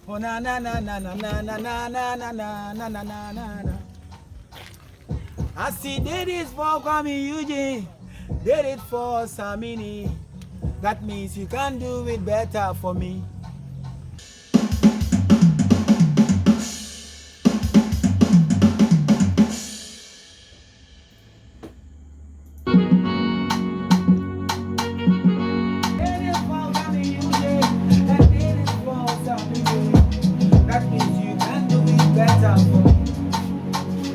Oh na na na na na na na na na na na na na na na. I see did it for Kwame Eugene, did it for Samini. That means you can do it better for me. That means you can do it better for me.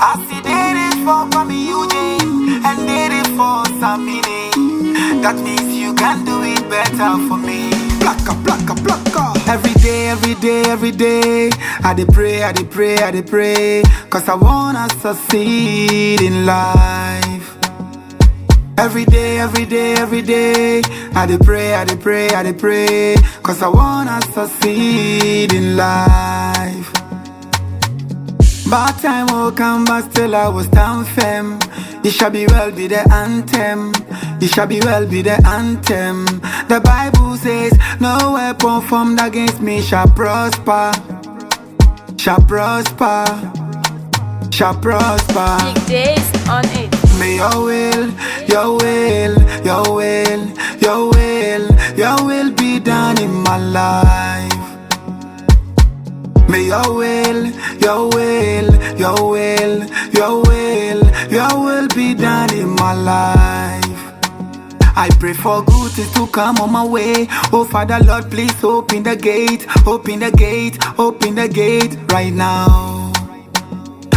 I see did it for Kwame Eugene and did it for Samini. That means you can do it better for me. Plaka, plaka, plaka. Every day, I dey pray, I dey pray, I dey pray, 'cause I wanna succeed in life. Every day, I dey pray, I dey pray, I dey pray, 'cause I wanna succeed in life. Bad time will come, but still I will stand firm. It shall be well be the anthem. It shall be well be the anthem. The Bible says, no weapon formed against me shall prosper. Shall prosper. Shall prosper. BigJay's on it. May your will, your will, your will, your will, your will be done in my life. May your will, your will, your will, your will, your will be done in my life. I pray for good things to come on my way. Oh Father Lord, please open the gate, open the gate, open the gate right now.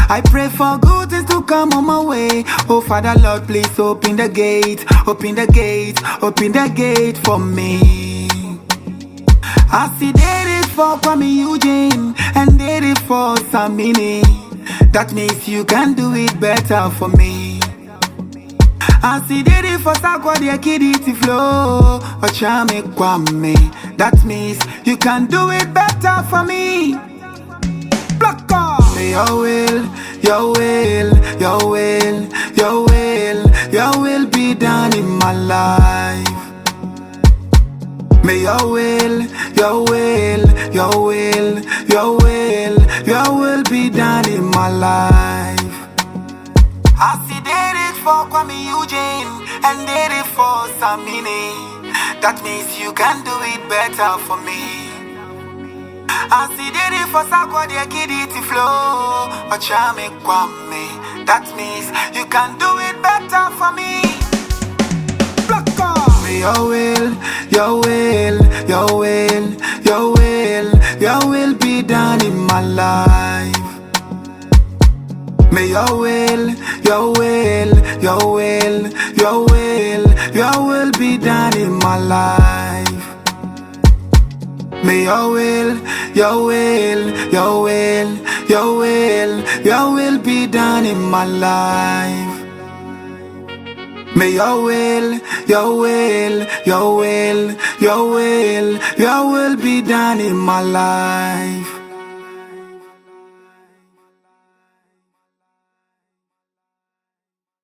I pray for good things to come on my way. Oh Father Lord, please open the gate, open the gate, open the gate for me. I see did it for Kwame Eugene and did it for Samini. That means you can do it better for me. I see did it for Sakwa the Kidity Flow or Chame Kwame. That means you can do it better for me. Plaka. May your will, your will, your will, your will, your will be done in my life. May your will, your will, your will, your will, your will be done in my life. I see did it for Kwame Eugene and did it for Samini. That means you can do it better for me. I see did it for Sakwa the Kidity Flow or Chame Kwame. That means you can do it better for me. May your will, your will, your will, your will, your will be done in my life. May your will, your will, your will, your will, your will be done in my life. May your will, your will, your will, your will, your will be done in my life. May your will, your will, your will, your will, your will be done in my life.